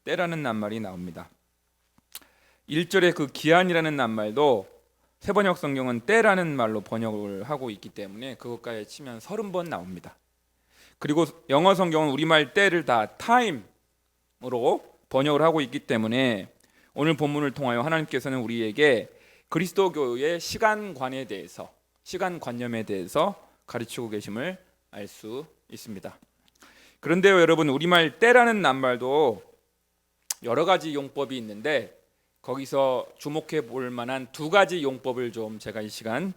때라는 낱말이 나옵니다. 1절에 그 기한이라는 낱말도 세번역 성경은 때라는 말로 번역을 하고 있기 때문에 그것까지 치면 30번 나옵니다. 그리고 영어 성경은 우리말 때를 다 time으로 번역을 하고 있기 때문에 오늘 본문을 통하여 하나님께서는 우리에게 그리스도교의 시간관에 대해서, 시간관념에 대해서 가르치고 계심을 알 수 있습니다. 그런데요, 여러분, 우리말 때라는 낱말도 여러 가지 용법이 있는데 거기서 주목해 볼 만한 두 가지 용법을 좀 제가 이 시간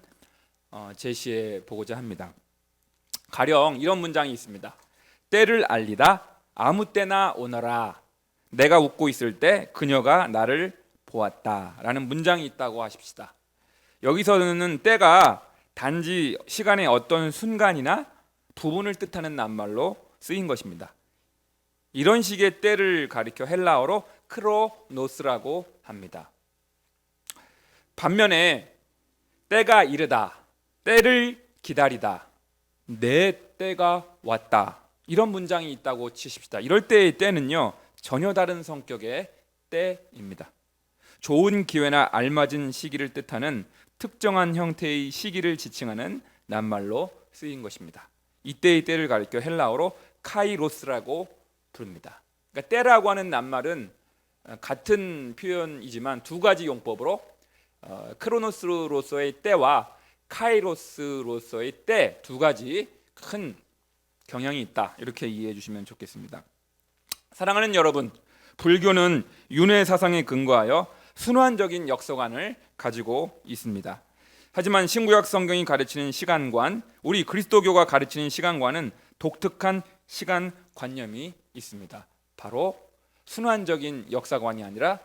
제시해 보고자 합니다. 가령 이런 문장이 있습니다. 때를 알리다 아무 때나 오너라. 내가 웃고 있을 때 그녀가 나를 보았다 라는 문장이 있다고 하십시다. 여기서는 때가 단지 시간의 어떤 순간이나 부분을 뜻하는 낱말로 쓰인 것입니다. 이런 식의 때를 가리켜 헬라어로 크로노스라고 합니다. 반면에 때가 이르다, 때를 기다리다, 내 때가 왔다, 이런 문장이 있다고 치십시다. 이럴 때의 때는요, 전혀 다른 성격의 때입니다. 좋은 기회나 알맞은 시기를 뜻하는 특정한 형태의 시기를 지칭하는 낱말로 쓰인 것입니다. 이때의 때를 가리켜 헬라어로 카이로스라고 부릅니다. 그러니까 때라고 하는 낱말은 같은 표현이지만 두 가지 용법으로 크로노스로서의 때와 카이로스로서의 때 두 가지 큰 경향이 있다, 이렇게 이해해 주시면 좋겠습니다. 사랑하는 여러분, 불교는 윤회 사상에 근거하여 순환적인 역사관을 가지고 있습니다. 하지만 신구약 성경이 가르치는 시간관, 우리 그리스도교가 가르치는 시간관은 독특한 시간관념이 있습니다. 바로 순환적인 역사관이 아니라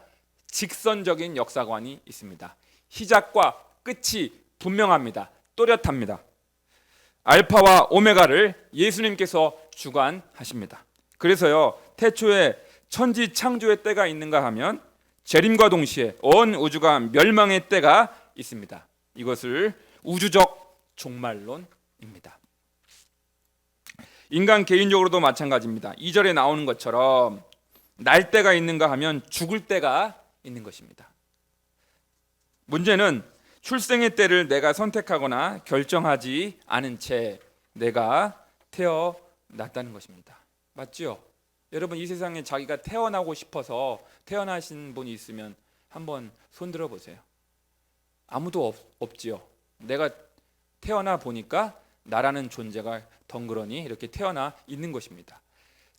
직선적인 역사관이 있습니다. 시작과 끝이 분명합니다. 또렷합니다. 알파와 오메가를 예수님께서 주관하십니다. 그래서요, 태초에 천지 창조의 때가 있는가 하면 재림과 동시에 온 우주가 멸망의 때가 있습니다. 이것을 우주적 종말론입니다. 인간 개인적으로도 마찬가지입니다. 2절에 나오는 것처럼 날 때가 있는가 하면 죽을 때가 있는 것입니다. 문제는 출생의 때를 내가 선택하거나 결정하지 않은 채 내가 태어났다는 것입니다. 맞죠? 여러분, 이 세상에 자기가 태어나고 싶어서 태어나신 분이 있으면 한번 손 들어 보세요. 아무도 없지요. 내가 태어나 보니까 나라는 존재가 덩그러니 이렇게 태어나 있는 것입니다.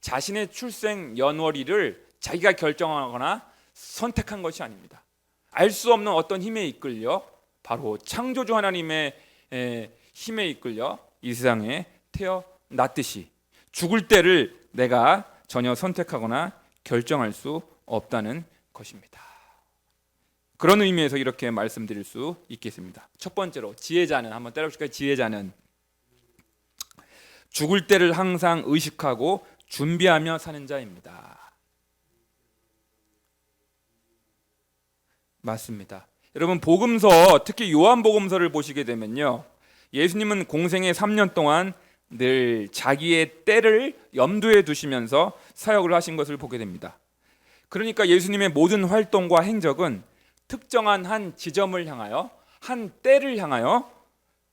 자신의 출생 연월일을 자기가 결정하거나 선택한 것이 아닙니다. 알 수 없는 어떤 힘에 이끌려, 바로 창조주 하나님의 힘에 이끌려 이 세상에 태어났듯이 죽을 때를 내가 전혀 선택하거나 결정할 수 없다는 것입니다. 그런 의미에서 이렇게 말씀드릴 수 있겠습니다. 첫 번째로, 지혜자는, 한번 따라해볼까요? 지혜자는 죽을 때를 항상 의식하고 준비하며 사는 자입니다. 맞습니다. 여러분, 복음서, 특히 요한복음서를 보시게 되면요, 예수님은 공생의 3년 동안 늘 자기의 때를 염두에 두시면서 사역을 하신 것을 보게 됩니다. 그러니까 예수님의 모든 활동과 행적은 특정한 한 지점을 향하여, 한 때를 향하여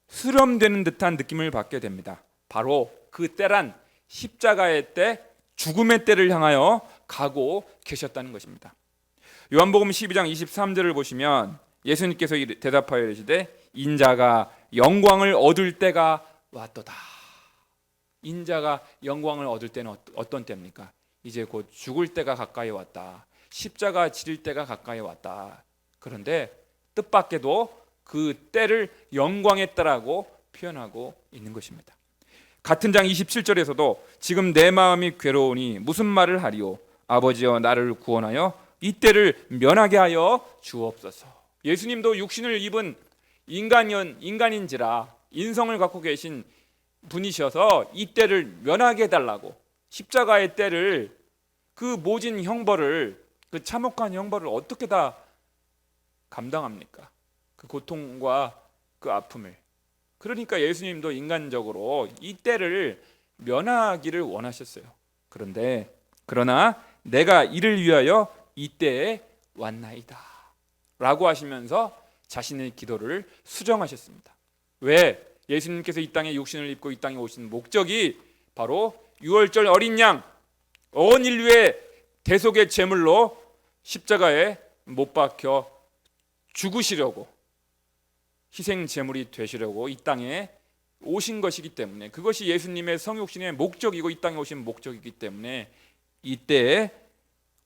수렴되는 듯한 느낌을 받게 됩니다. 바로 그 때란 십자가의 때, 죽음의 때를 향하여 가고 계셨다는 것입니다. 요한복음 12장 23절을 보시면 예수님께서 대답하여 이르시되 인자가 영광을 얻을 때가 왔도다. 인자가 영광을 얻을 때는 어떤 때입니까? 이제 곧 죽을 때가 가까이 왔다. 십자가 지릴 때가 가까이 왔다. 그런데 뜻밖에도 그 때를 영광의 때라고 표현하고 있는 것입니다. 같은 장 27절에서도 지금 내 마음이 괴로우니 무슨 말을 하리요? 아버지여 나를 구원하여 이 때를 면하게 하여 주옵소서. 예수님도 육신을 입은 인간인지라 인성을 갖고 계신 분이셔서 이 때를 면하게 해달라고, 십자가의 때를, 그 모진 형벌을, 그 참혹한 형벌을 어떻게 다 감당합니까? 그 고통과 그 아픔을. 그러니까 예수님도 인간적으로 이 때를 면하기를 원하셨어요. 그러나 내가 이를 위하여 이때에 왔나이다 라고 하시면서 자신의 기도를 수정하셨습니다. 왜? 예수님께서 이 땅에 육신을 입고 이 땅에 오신 목적이 바로 유월절 어린 양, 온 인류의 대속의 제물로 십자가에 못 박혀 죽으시려고, 희생 제물이 되시려고 이 땅에 오신 것이기 때문에, 그것이 예수님의 성육신의 목적이고 이 땅에 오신 목적이기 때문에 이때에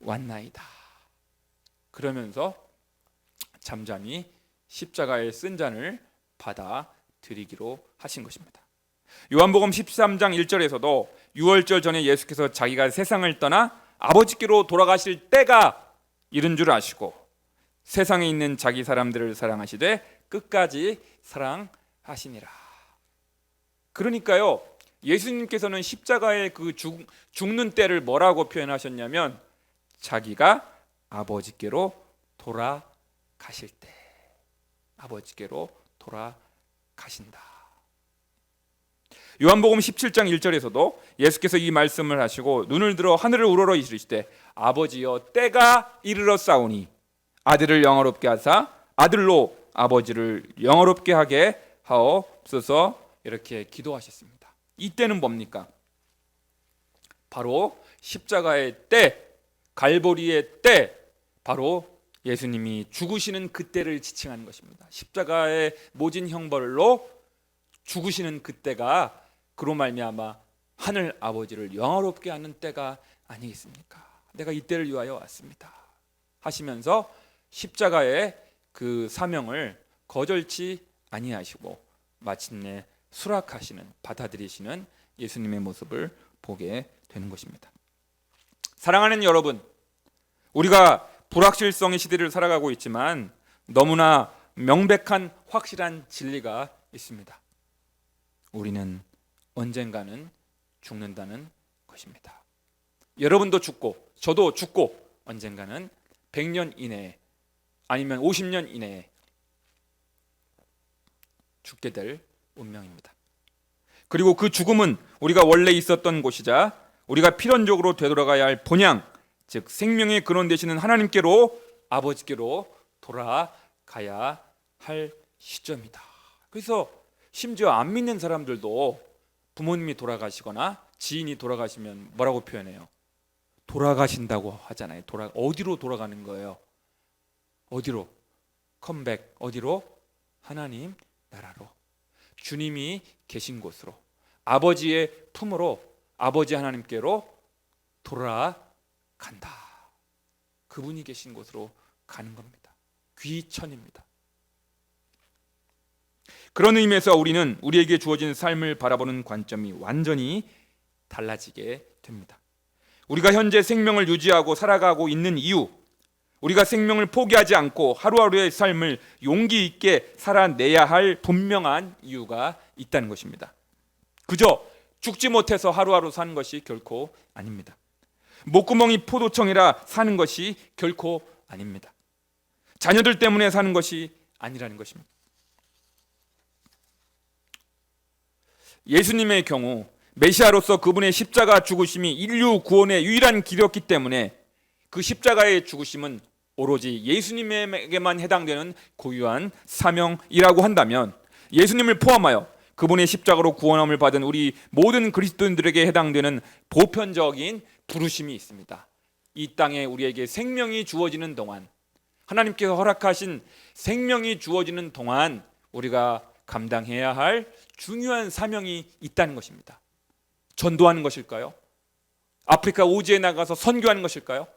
왔나이다 그러면서 잠잠히 십자가의 쓴 잔을 받아 드리기로 하신 것입니다. 요한복음 13장 1절에서도 유월절 전에 예수께서 자기가 세상을 떠나 아버지께로 돌아가실 때가 이른 줄 아시고 세상에 있는 자기 사람들을 사랑하시되 끝까지 사랑하시니라. 그러니까요, 예수님께서는 십자가의 그 죽는 때를 뭐라고 표현하셨냐면 자기가 아버지께로 돌아가실 때, 아버지께로 돌아가신다. 요한복음 17장 1절에서도 예수께서 이 말씀을 하시고 눈을 들어 하늘을 우러러 이르시되 아버지여 때가 이르렀사오니 아들을 영화롭게 하사 아들로 아버지를 영화롭게 하게 하옵소서, 이렇게 기도하셨습니다. 이때는 뭡니까? 바로 십자가의 때, 갈보리의 때, 바로 예수님이 죽으시는 그때를 지칭하는 것입니다. 십자가의 모진 형벌로 죽으시는 그때가 그로 말미암아 하늘 아버지를 영화롭게 하는 때가 아니겠습니까? 내가 이때를 위하여 왔습니다 하시면서 십자가의 그 사명을 거절치 아니하시고 마침내 수락하시는, 받아들이시는 예수님의 모습을 보게 되는 것입니다. 사랑하는 여러분, 우리가 불확실성의 시대를 살아가고 있지만 너무나 명백한 확실한 진리가 있습니다. 우리는 언젠가는 죽는다는 것입니다. 여러분도 죽고 저도 죽고 언젠가는 100년 이내에 아니면 50년 이내에 죽게 될 운명입니다. 그리고 그 죽음은 우리가 원래 있었던 곳이자 우리가 필연적으로 되돌아가야 할 본향, 즉 생명의 근원 되시는 하나님께로, 아버지께로 돌아가야 할 시점이다. 그래서 심지어 안 믿는 사람들도 부모님이 돌아가시거나 지인이 돌아가시면 뭐라고 표현해요? 돌아가신다고 하잖아요. 어디로 돌아가는 거예요? 어디로? 컴백. 어디로? 하나님 나라로, 주님이 계신 곳으로, 아버지의 품으로, 아버지 하나님께로 돌아간다. 그분이 계신 곳으로 가는 겁니다. 귀천입니다. 그런 의미에서 우리는 우리에게 주어진 삶을 바라보는 관점이 완전히 달라지게 됩니다. 우리가 현재 생명을 유지하고 살아가고 있는 이유, 우리가 생명을 포기하지 않고 하루하루의 삶을 용기 있게 살아내야 할 분명한 이유가 있다는 것입니다. 그저 죽지 못해서 하루하루 사는 것이 결코 아닙니다. 목구멍이 포도청이라 사는 것이 결코 아닙니다. 자녀들 때문에 사는 것이 아니라는 것입니다. 예수님의 경우 메시아로서 그분의 십자가 죽으심이 인류 구원의 유일한 길이었기 때문에 그 십자가의 죽으심은 오로지 예수님에게만 해당되는 고유한 사명이라고 한다면, 예수님을 포함하여 그분의 십자가로 구원함을 받은 우리 모든 그리스도인들에게 해당되는 보편적인 부르심이 있습니다. 이 땅에 우리에게 생명이 주어지는 동안, 하나님께서 허락하신 생명이 주어지는 동안 우리가 감당해야 할 중요한 사명이 있다는 것입니다. 전도하는 것일까요? 아프리카 오지에 나가서 선교하는 것일까요?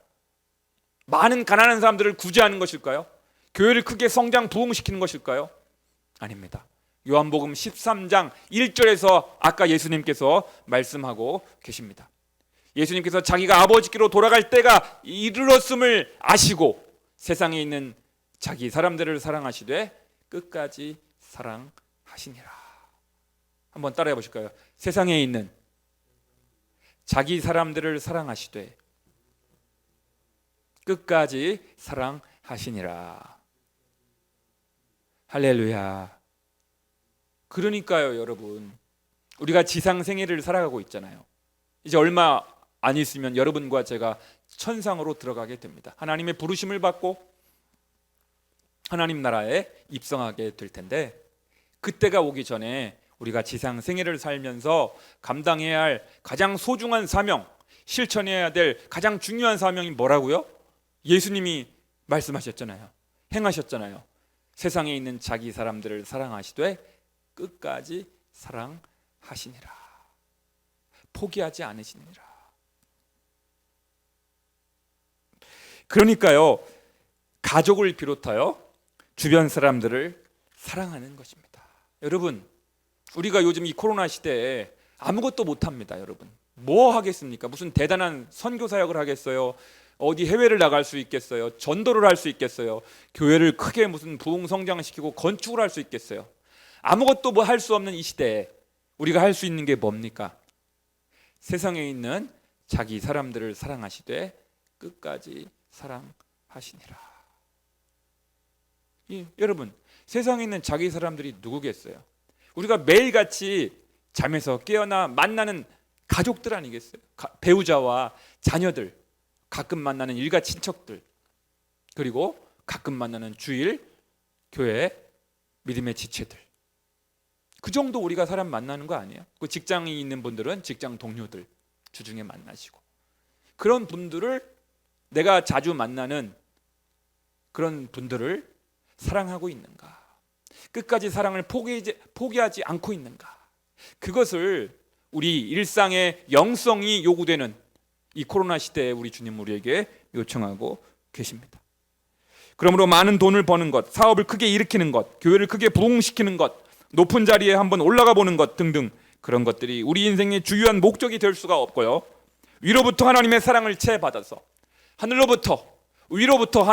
많은 가난한 사람들을 구제하는 것일까요? 교회를 크게 성장 부흥시키는 것일까요? 아닙니다. 요한복음 13장 1절에서 아까 예수님께서 말씀하고 계십니다. 예수님께서 자기가 아버지께로 돌아갈 때가 이르렀음을 아시고 세상에 있는 자기 사람들을 사랑하시되 끝까지 사랑하시니라. 한번 따라해 보실까요? 세상에 있는 자기 사람들을 사랑하시되 끝까지 사랑하시니라. 할렐루야. 그러니까요, 여러분, 우리가 지상생애를 살아가고 있잖아요. 이제 얼마 안 있으면 여러분과 제가 천상으로 들어가게 됩니다. 하나님의 부르심을 받고 하나님 나라에 입성하게 될 텐데, 그때가 오기 전에 우리가 지상 생애를 살면서 감당해야 할 가장 소중한 사명, 실천해야 될 가장 중요한 사명이 뭐라고요? 예수님이 말씀하셨잖아요. 행하셨잖아요. 세상에 있는 자기 사람들을 사랑하시되 끝까지 사랑하시니라. 포기하지 않으시니라. 그러니까요, 가족을 비롯하여 주변 사람들을 사랑하는 것입니다. 여러분, 우리가 요즘 이 코로나 시대에 아무것도 못합니다. 여러분, 뭐 하겠습니까? 무슨 대단한 선교 사역을 하겠어요? 어디 해외를 나갈 수 있겠어요? 전도를 할 수 있겠어요? 교회를 크게 무슨 부흥 성장시키고 건축을 할 수 있겠어요? 아무것도 뭐 할 수 없는 이 시대에 우리가 할 수 있는 게 뭡니까? 세상에 있는 자기 사람들을 사랑하시되 끝까지 사랑하시니라. 여러분, 세상에 있는 자기 사람들이 누구겠어요? 우리가 매일같이 잠에서 깨어나 만나는 가족들 아니겠어요? 배우자와 자녀들, 가끔 만나는 일가 친척들, 그리고 가끔 만나는 주일 교회 믿음의 지체들. 그 정도 우리가 사람 만나는 거 아니에요? 그 직장이 있는 분들은 직장 동료들 주중에 만나시고, 그런 분들을, 내가 자주 만나는 그런 분들을 사랑하고 있는가? 끝까지 사랑을 포기하지 않고 있는가? 그것을 우리 일상의 영성이 요구되는 이 코로나 시대에 우리 주님 우리에게 요청하고 계십니다. 그러므로 많은 돈을 버는 것, 사업을 크게 일으키는 것, 교회를 크게 부흥시키는 것, 높은 자리에 한번 올라가 보는 것 등등, 그런 것들이 우리 인생의 주요한 목적이 될 수가 없고요. 위로부터 하나님의 사랑을 채받아서, 하늘로부터 위로부터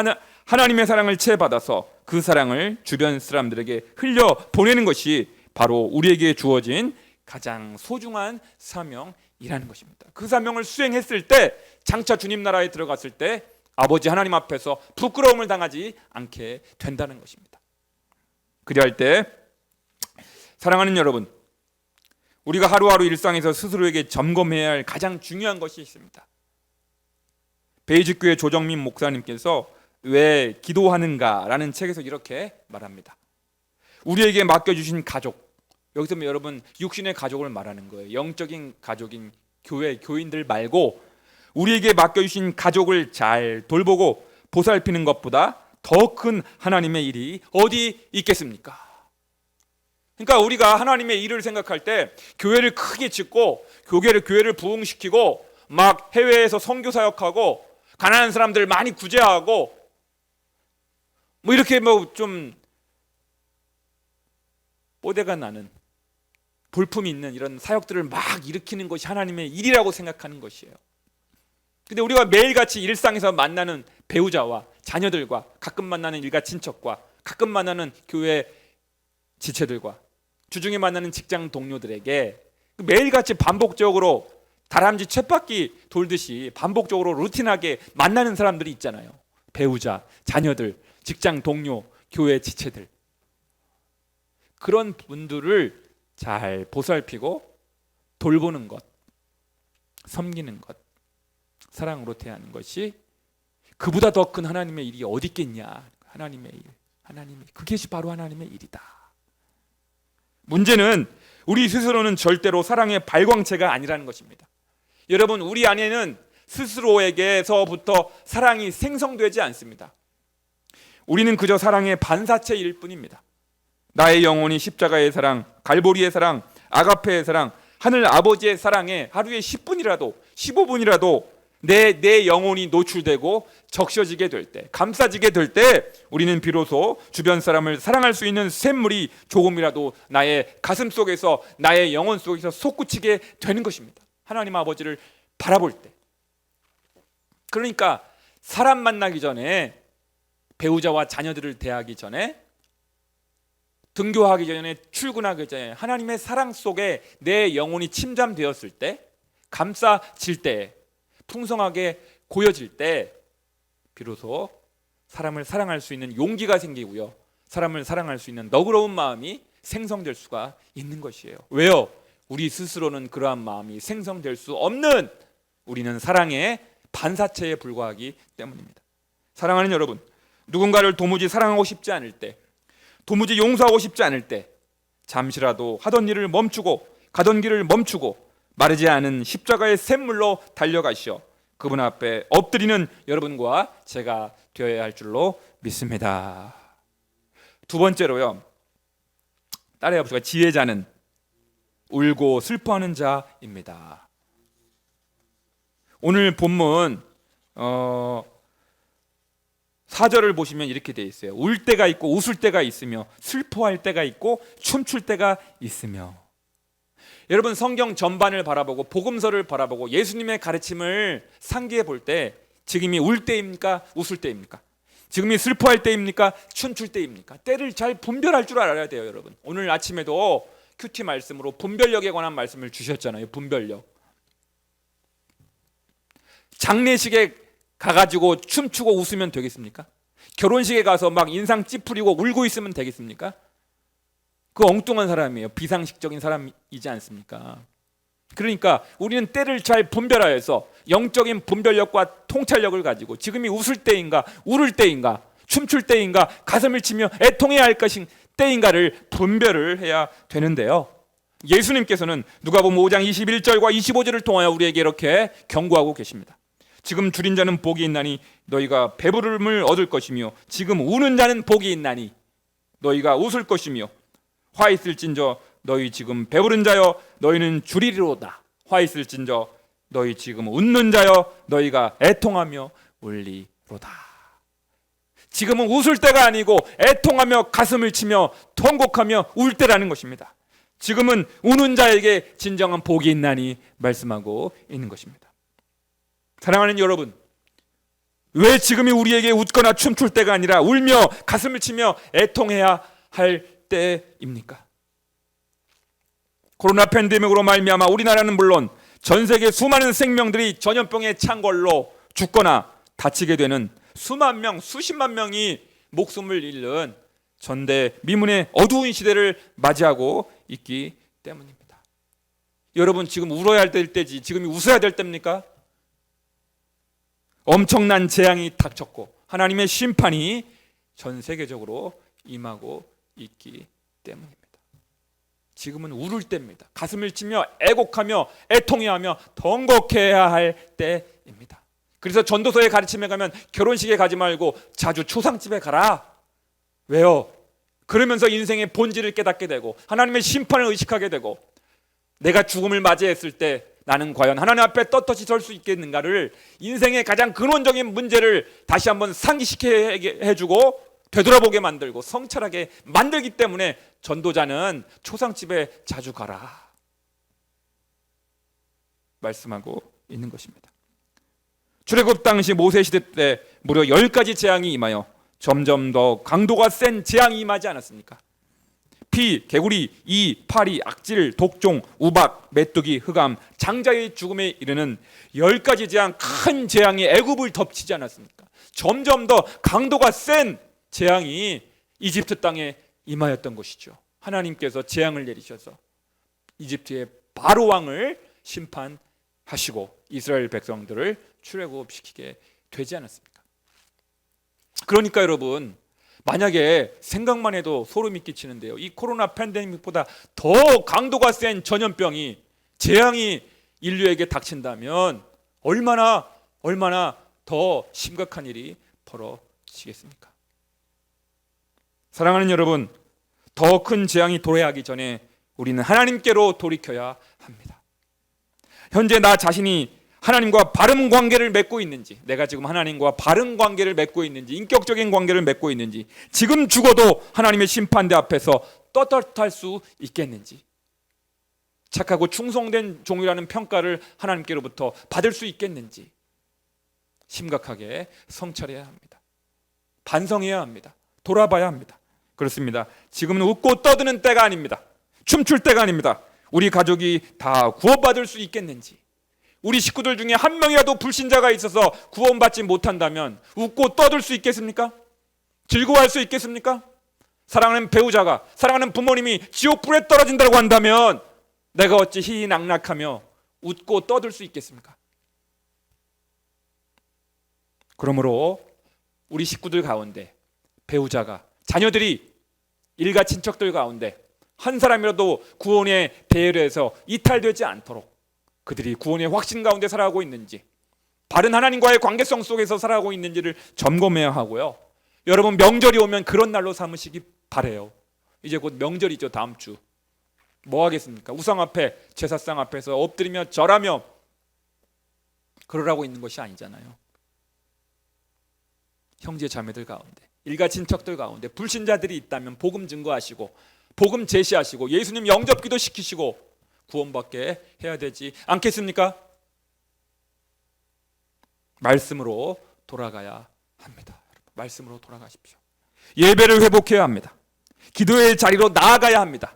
하나님의 사랑을 채받아서 그 사랑을 주변 사람들에게 흘려 보내는 것이 바로 우리에게 주어진 가장 소중한 사명이라는 것입니다. 그 사명을 수행했을 때, 장차 주님 나라에 들어갔을 때 아버지 하나님 앞에서 부끄러움을 당하지 않게 된다는 것입니다. 그리할 때, 사랑하는 여러분, 우리가 하루하루 일상에서 스스로에게 점검해야 할 가장 중요한 것이 있습니다. 베이직교회 조정민 목사님께서 왜 기도하는가라는 책에서 이렇게 말합니다. 우리에게 맡겨주신 가족, 여기서 여러분 육신의 가족을 말하는 거예요. 영적인 가족인 교회, 교인들 말고 우리에게 맡겨주신 가족을 잘 돌보고 보살피는 것보다 더 큰 하나님의 일이 어디 있겠습니까? 그러니까 우리가 하나님의 일을 생각할 때 교회를 크게 짓고 교회를 부흥시키고 막 해외에서 선교 사역하고 가난한 사람들 많이 구제하고 뭐 이렇게 뭐 좀 뽀대가 나는 볼품 있는 이런 사역들을 막 일으키는 것이 하나님의 일이라고 생각하는 것이에요. 근데 우리가 매일같이 일상에서 만나는 배우자와 자녀들과 가끔 만나는 일가 친척과 가끔 만나는 교회 지체들과 주중에 만나는 직장 동료들에게 매일같이 반복적으로 다람쥐 쳇바퀴 돌듯이 반복적으로 루틴하게 만나는 사람들이 있잖아요. 배우자, 자녀들, 직장 동료, 교회 지체들. 그런 분들을 잘 보살피고 돌보는 것, 섬기는 것, 사랑으로 대하는 것이 그보다 더 큰 하나님의 일이 어디 있겠냐. 하나님의 일, 그것이 바로 하나님의 일이다. 문제는 우리 스스로는 절대로 사랑의 발광체가 아니라는 것입니다. 여러분, 우리 안에는 스스로에게서부터 사랑이 생성되지 않습니다. 우리는 그저 사랑의 반사체일 뿐입니다. 나의 영혼이 십자가의 사랑, 갈보리의 사랑, 아가페의 사랑, 하늘 아버지의 사랑에 하루에 10분이라도 15분이라도 내 영혼이 노출되고 적셔지게 될 때, 감싸지게 될 때 우리는 비로소 주변 사람을 사랑할 수 있는 샘물이 조금이라도 나의 가슴 속에서, 나의 영혼 속에서 솟구치게 되는 것입니다. 하나님 아버지를 바라볼 때. 그러니까 사람 만나기 전에, 배우자와 자녀들을 대하기 전에, 등교하기 전에, 출근하기 전에 하나님의 사랑 속에 내 영혼이 침잠되었을 때, 감싸질 때, 풍성하게 고여질 때 비로소 사람을 사랑할 수 있는 용기가 생기고요, 사람을 사랑할 수 있는 너그러운 마음이 생성될 수가 있는 것이에요. 왜요? 우리 스스로는 그러한 마음이 생성될 수 없는, 우리는 사랑의 반사체에 불과하기 때문입니다. 사랑하는 여러분, 누군가를 도무지 사랑하고 싶지 않을 때, 도무지 용서하고 싶지 않을 때 잠시라도 하던 일을 멈추고 가던 길을 멈추고 마르지 않은 십자가의 샘물로 달려가시어 그분 앞에 엎드리는 여러분과 제가 되어야 할 줄로 믿습니다. 두 번째로요, 따라해 봅시다. 지혜자는 울고 슬퍼하는 자입니다. 오늘 본문 4절을 보시면 이렇게 되어 있어요. 울 때가 있고 웃을 때가 있으며 슬퍼할 때가 있고 춤출 때가 있으며. 여러분, 성경 전반을 바라보고 복음서를 바라보고 예수님의 가르침을 상기해 볼 때 지금이 울 때입니까? 웃을 때입니까? 지금이 슬퍼할 때입니까? 춤출 때입니까? 때를 잘 분별할 줄 알아야 돼요, 여러분. 오늘 아침에도 큐티 말씀으로 분별력에 관한 말씀을 주셨잖아요. 분별력. 장례식에 가가지고 춤추고 웃으면 되겠습니까? 결혼식에 가서 막 인상 찌푸리고 울고 있으면 되겠습니까? 그 엉뚱한 사람이에요. 비상식적인 사람이지 않습니까? 그러니까 우리는 때를 잘 분별하여서 영적인 분별력과 통찰력을 가지고 지금이 웃을 때인가 울을 때인가 춤출 때인가 가슴을 치며 애통해야 할 것인 때인가를 분별을 해야 되는데요, 예수님께서는 누가복음 5장 21절과 25절을 통하여 우리에게 이렇게 경고하고 계십니다. 지금 줄인 자는 복이 있나니 너희가 배부름을 얻을 것이며 지금 우는 자는 복이 있나니 너희가 웃을 것이며 화 있을진저 너희 지금 배부른 자여 너희는 줄이리로다. 화 있을진저 너희 지금 웃는 자여 너희가 애통하며 울리로다. 지금은 웃을 때가 아니고 애통하며 가슴을 치며 통곡하며 울 때라는 것입니다. 지금은 우는 자에게 진정한 복이 있나니 말씀하고 있는 것입니다. 사랑하는 여러분, 왜 지금이 우리에게 웃거나 춤출 때가 아니라 울며 가슴을 치며 애통해야 할 때입니까? 코로나 팬데믹으로 말미암아 우리나라는 물론 전 세계 수많은 생명들이 전염병의 창궐로 죽거나 다치게 되는 수만 명, 수십만 명이 목숨을 잃는 전대미문의 어두운 시대를 맞이하고 있기 때문입니다. 여러분, 지금 울어야 할 때지 지금이 웃어야 될 때입니까? 엄청난 재앙이 닥쳤고 하나님의 심판이 전 세계적으로 임하고 있기 때문입니다. 지금은 울을 때입니다. 가슴을 치며 애곡하며 애통해하며 덩곡해야 할 때입니다. 그래서 전도서의 가르침에 가면 결혼식에 가지 말고 자주 초상집에 가라. 왜요? 그러면서 인생의 본질을 깨닫게 되고 하나님의 심판을 의식하게 되고 내가 죽음을 맞이했을 때 나는 과연 하나님 앞에 떳떳이 설 수 있겠는가를, 인생의 가장 근원적인 문제를 다시 한번 상기시키게 해주고 되돌아보게 만들고 성찰하게 만들기 때문에 전도자는 초상집에 자주 가라 말씀하고 있는 것입니다. 출애굽 당시 모세 시대 때 무려 10가지 재앙이 임하여 점점 더 강도가 센 재앙이 임하지 않았습니까? 피, 개구리, 이, 파리, 악질, 독종, 우박, 메뚜기, 흑암, 장자의 죽음에 이르는 10가지 재앙, 큰 재앙이 애굽을 덮치지 않았습니까? 점점 더 강도가 센 재앙이 이집트 땅에 임하였던 것이죠. 하나님께서 재앙을 내리셔서 이집트의 바로 왕을 심판하시고 이스라엘 백성들을 출애굽시키게 되지 않았습니까? 그러니까 여러분, 만약에 생각만 해도 소름이 끼치는데요, 이 코로나 팬데믹보다 더 강도가 센 전염병이, 재앙이 인류에게 닥친다면 얼마나 더 심각한 일이 벌어지겠습니까? 사랑하는 여러분, 더 큰 재앙이 도래하기 전에 우리는 하나님께로 돌이켜야 합니다. 현재 나 자신이 하나님과 바른 관계를 맺고 있는지, 내가 지금 하나님과 바른 관계를 맺고 있는지, 인격적인 관계를 맺고 있는지, 지금 죽어도 하나님의 심판대 앞에서 떳떳할 수 있겠는지, 착하고 충성된 종이라는 평가를 하나님께로부터 받을 수 있겠는지 심각하게 성찰해야 합니다. 반성해야 합니다. 돌아봐야 합니다. 그렇습니다. 지금은 웃고 떠드는 때가 아닙니다. 춤출 때가 아닙니다. 우리 가족이 다 구원받을 수 있겠는지, 우리 식구들 중에 한 명이라도 불신자가 있어서 구원받지 못한다면 웃고 떠들 수 있겠습니까? 즐거워할 수 있겠습니까? 사랑하는 배우자가, 사랑하는 부모님이 지옥불에 떨어진다고 한다면 내가 어찌 희희낙낙하며 웃고 떠들 수 있겠습니까? 그러므로 우리 식구들 가운데 배우자가, 자녀들이, 일가 친척들 가운데 한 사람이라도 구원의 배려에서 이탈되지 않도록 그들이 구원의 확신 가운데 살아가고 있는지, 바른 하나님과의 관계성 속에서 살아가고 있는지를 점검해야 하고요. 여러분, 명절이 오면 그런 날로 삼으시기 바래요. 이제 곧 명절이죠. 다음 주 뭐 하겠습니까? 우상 앞에, 제사상 앞에서 엎드리며 절하며 그러라고 있는 것이 아니잖아요. 형제 자매들 가운데, 일가 친척들 가운데 불신자들이 있다면 복음 증거하시고 복음 제시하시고 예수님 영접기도 시키시고 구원받게 해야 되지 않겠습니까? 말씀으로 돌아가야 합니다. 말씀으로 돌아가십시오. 예배를 회복해야 합니다. 기도의 자리로 나아가야 합니다.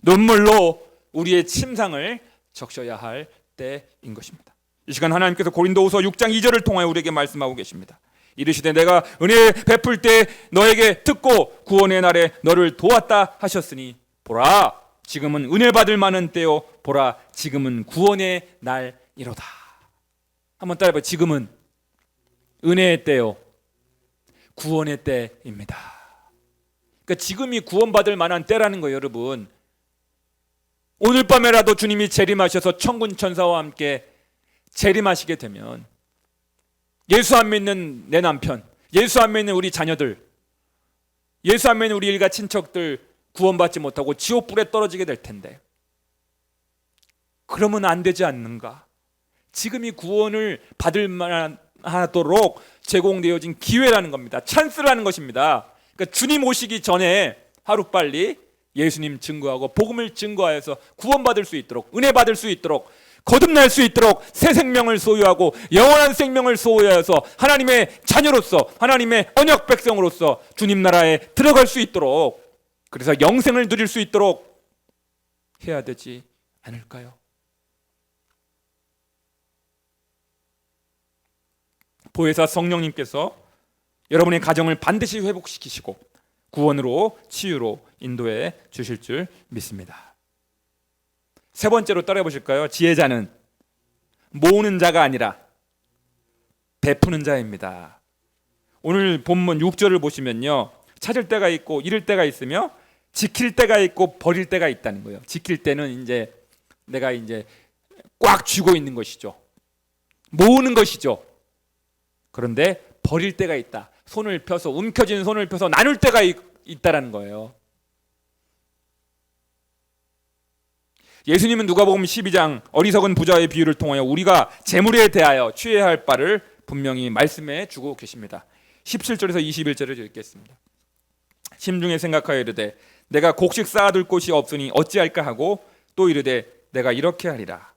눈물로 우리의 침상을 적셔야 할 때인 것입니다. 이 시간 하나님께서 고린도후서 6장 2절을 통하여 우리에게 말씀하고 계십니다. 이르시되 내가 은혜 베풀 때 너에게 듣고 구원의 날에 너를 도왔다 하셨으니 보라 지금은 은혜 받을 만한 때요 보라 지금은 구원의 날이로다. 한번 따라해봐요. 지금은 은혜의 때요 구원의 때입니다. 그러니까 지금이 구원받을 만한 때라는 거예요. 여러분, 오늘 밤에라도 주님이 재림하셔서 천군 천사와 함께 재림하시게 되면 예수 안 믿는 내 남편, 예수 안 믿는 우리 자녀들, 예수 안 믿는 우리 일가 친척들 구원받지 못하고 지옥불에 떨어지게 될 텐데, 그러면 안 되지 않는가? 지금이 구원을 받을 만하도록 제공되어진 기회라는 겁니다. 찬스라는 것입니다. 그러니까 주님 오시기 전에 하루빨리 예수님 증거하고 복음을 증거하여서 구원받을 수 있도록, 은혜 받을 수 있도록, 거듭날 수 있도록 새 생명을 소유하고 영원한 생명을 소유하여서 하나님의 자녀로서, 하나님의 언약 백성으로서 주님 나라에 들어갈 수 있도록, 그래서 영생을 누릴 수 있도록 해야 되지 않을까요? 보혜사 성령님께서 여러분의 가정을 반드시 회복시키시고 구원으로, 치유로 인도해 주실 줄 믿습니다. 세 번째로 따라해 보실까요? 지혜자는 모으는 자가 아니라 베푸는 자입니다. 오늘 본문 6절을 보시면요, 찾을 때가 있고 잃을 때가 있으며 지킬 때가 있고 버릴 때가 있다는 거예요. 지킬 때는 이제 내가 이제 꽉 쥐고 있는 것이죠. 모으는 것이죠. 그런데 버릴 때가 있다. 손을 펴서, 움켜진 손을 펴서 나눌 때가 있다라는 거예요. 예수님은 누가복음 12장 어리석은 부자의 비유를 통하여 우리가 재물에 대하여 취해야 할 바를 분명히 말씀해 주고 계십니다. 17절에서 21절을 읽겠습니다. 심중에 생각하여 이르되 내가 곡식 쌓아둘 곳이 없으니 어찌할까 하고 또 이르되 내가 이렇게 하리라.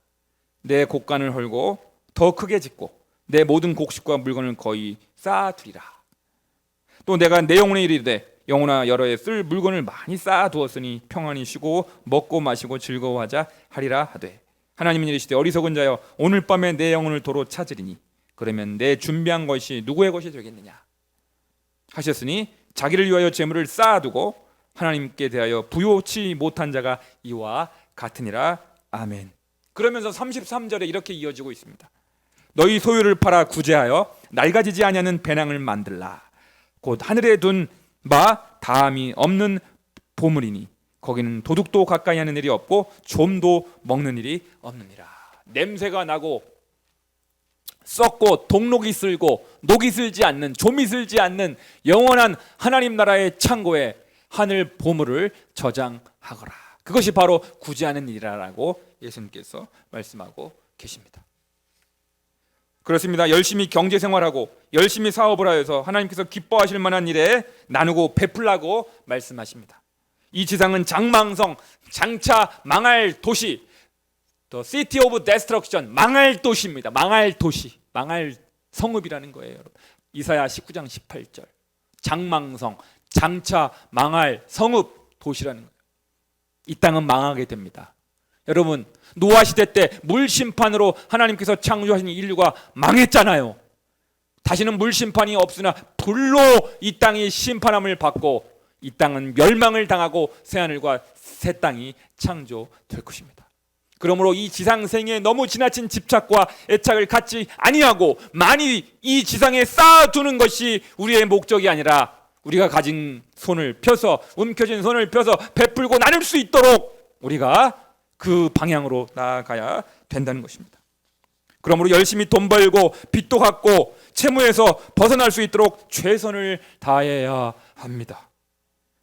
내 곡간을 헐고 더 크게 짓고 내 모든 곡식과 물건을 거의 쌓아두리라. 또 내가 내 영혼에 이르되 영혼아 여러 해 쓸 물건을 많이 쌓아두었으니 평안히 쉬고 먹고 마시고 즐거워하자 하리라 하되 하나님은 이르시되 어리석은 자여 오늘 밤에 내 영혼을 도로 찾으리니 그러면 내 준비한 것이 누구의 것이 되겠느냐 하셨으니 자기를 위하여 재물을 쌓아두고 하나님께 대하여 부요치 못한 자가 이와 같으니라. 아멘. 그러면서 33절에 이렇게 이어지고 있습니다. 너희 소유를 팔아 구제하여 낡아지지 아니하는 배낭을 만들라. 곧 하늘에 둔 바 다함이 없는 보물이니 거기는 도둑도 가까이 하는 일이 없고 좀도 먹는 일이 없느니라. 냄새가 나고 썩고 동록이 쓸고 녹이 슬지 않는, 좀이 슬지 않는 영원한 하나님 나라의 창고에 하늘 보물을 저장하거라. 그것이 바로 구제하는 일이라고 예수님께서 말씀하고 계십니다. 그렇습니다. 열심히 경제생활하고 열심히 사업을 하여서 하나님께서 기뻐하실 만한 일에 나누고 베풀라고 말씀하십니다. 이 지상은 장망성, 장차 망할 도시, The City of Destruction, 망할 도시입니다. 망할 도시, 망할 성읍이라는 거예요. 여러분. 이사야 19장 18절, 장망성, 장차 망할 성읍, 도시라는 거예요. 이 땅은 망하게 됩니다. 여러분, 노아 시대 때 물 심판으로 하나님께서 창조하신 인류가 망했잖아요. 다시는 물 심판이 없으나 불로 이 땅이 심판함을 받고 이 땅은 멸망을 당하고 새 하늘과 새 땅이 창조될 것입니다. 그러므로 이 지상생에 너무 지나친 집착과 애착을 갖지 아니하고 많이 이 지상에 쌓아두는 것이 우리의 목적이 아니라 우리가 가진 손을 펴서 움켜진 손을 펴서 베풀고 나눌 수 있도록 우리가 그 방향으로 나아가야 된다는 것입니다. 그러므로 열심히 돈 벌고 빚도 갚고 채무에서 벗어날 수 있도록 최선을 다해야 합니다.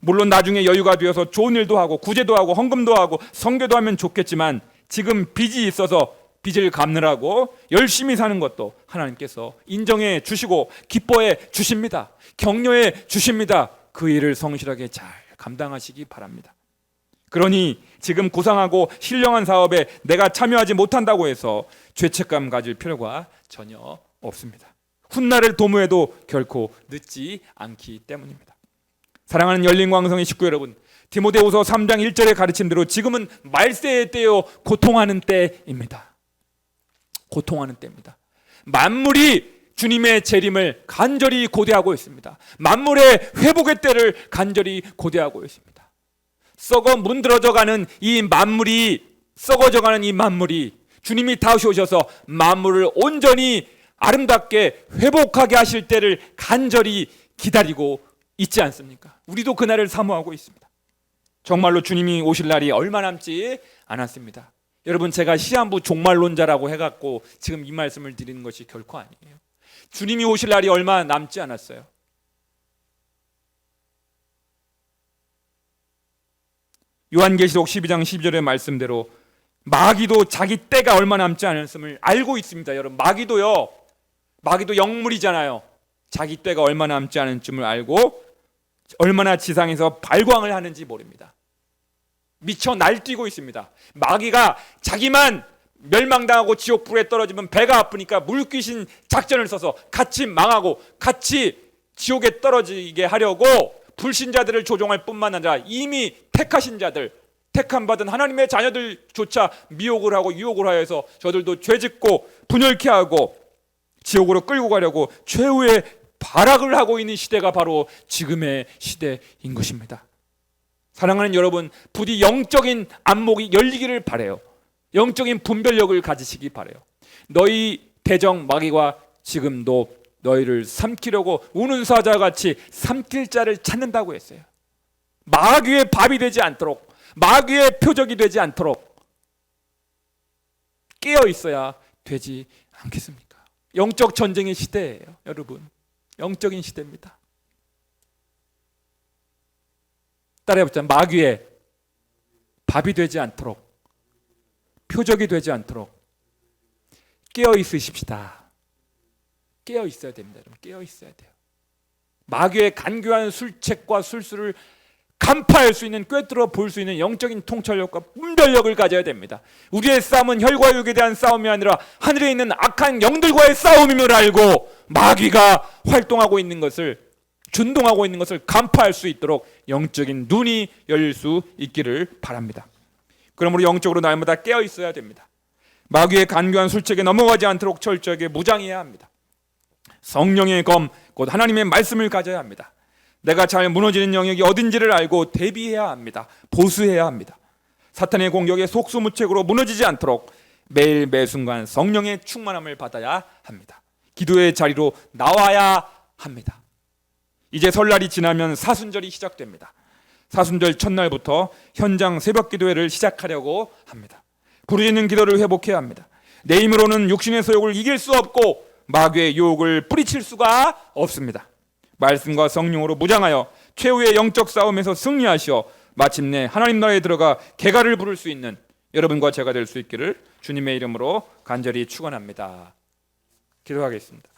물론 나중에 여유가 되어서 좋은 일도 하고 구제도 하고 헌금도 하고 선교도 하면 좋겠지만 지금 빚이 있어서 빚을 갚느라고 열심히 사는 것도 하나님께서 인정해 주시고 기뻐해 주십니다. 격려해 주십니다. 그 일을 성실하게 잘 감당하시기 바랍니다. 그러니 지금 고상하고 신령한 사업에 내가 참여하지 못한다고 해서 죄책감 가질 필요가 전혀 없습니다. 훗날을 도모해도 결코 늦지 않기 때문입니다. 사랑하는 열린광성의 식구 여러분, 디모데후서 3장 1절의 가르침대로 지금은 말세의 때요 고통하는 때입니다. 고통하는 때입니다. 만물이 주님의 재림을 간절히 고대하고 있습니다. 만물의 회복의 때를 간절히 고대하고 있습니다. 썩어 문드러져가는 이 만물이, 썩어져가는 이 만물이 주님이 다시 오셔서 만물을 온전히 아름답게 회복하게 하실 때를 간절히 기다리고 있지 않습니까? 우리도 그날을 사모하고 있습니다. 정말로 주님이 오실 날이 얼마 남지 않았습니다. 여러분, 제가 시한부 종말론자라고 해갖고 지금 이 말씀을 드리는 것이 결코 아니에요. 주님이 오실 날이 얼마 남지 않았어요. 요한계시록 12장 12절의 말씀대로 마귀도 자기 때가 얼마 남지 않았음을 알고 있습니다. 여러분, 마귀도 영물이잖아요. 자기 때가 얼마 남지 않은 쯤을 알고 얼마나 지상에서 발광을 하는지 모릅니다. 미쳐 날뛰고 있습니다. 마귀가 자기만 멸망당하고 지옥불에 떨어지면 배가 아프니까 물귀신 작전을 써서 같이 망하고 같이 지옥에 떨어지게 하려고 불신자들을 조종할 뿐만 아니라 이미 택하신 자들, 택함받은 하나님의 자녀들조차 미혹을 하고 유혹을 하여서 저들도 죄짓고 분열케 하고 지옥으로 끌고 가려고 최후의 발악을 하고 있는 시대가 바로 지금의 시대인 것입니다. 사랑하는 여러분, 부디 영적인 안목이 열리기를 바라요. 영적인 분별력을 가지시기 바라요. 너희 대적 마귀가 지금도 너희를 삼키려고 우는 사자같이 삼킬 자를 찾는다고 했어요. 마귀의 밥이 되지 않도록, 마귀의 표적이 되지 않도록 깨어 있어야 되지 않겠습니까? 영적 전쟁의 시대예요, 여러분. 영적인 시대입니다. 따라해보자. 마귀의 밥이 되지 않도록, 표적이 되지 않도록 깨어 있으십시다. 깨어 있어야 됩니다. 여러분, 깨어 있어야 돼요. 마귀의 간교한 술책과 술수를 간파할 수 있는, 꿰뚫어 볼 수 있는 영적인 통찰력과 분별력을 가져야 됩니다. 우리의 싸움은 혈과 육에 대한 싸움이 아니라 하늘에 있는 악한 영들과의 싸움임을 알고 마귀가 활동하고 있는 것을, 준동하고 있는 것을 간파할 수 있도록 영적인 눈이 열릴 수 있기를 바랍니다. 그러므로 영적으로 날마다 깨어 있어야 됩니다. 마귀의 간교한 술책에 넘어가지 않도록 철저하게 무장해야 합니다. 성령의 검, 곧 하나님의 말씀을 가져야 합니다. 내가 잘 무너지는 영역이 어딘지를 알고 대비해야 합니다. 보수해야 합니다. 사탄의 공격에 속수무책으로 무너지지 않도록 매일 매순간 성령의 충만함을 받아야 합니다. 기도의 자리로 나와야 합니다. 이제 설날이 지나면 사순절이 시작됩니다. 사순절 첫날부터 현장 새벽 기도회를 시작하려고 합니다. 부르짖는 기도를 회복해야 합니다. 내 힘으로는 육신의 소욕을 이길 수 없고 마귀의 유혹을 뿌리칠 수가 없습니다. 말씀과 성령으로 무장하여 최후의 영적 싸움에서 승리하시어 마침내 하나님 나라에 들어가 개가를 부를 수 있는 여러분과 제가 될 수 있기를 주님의 이름으로 간절히 축원합니다. 기도하겠습니다.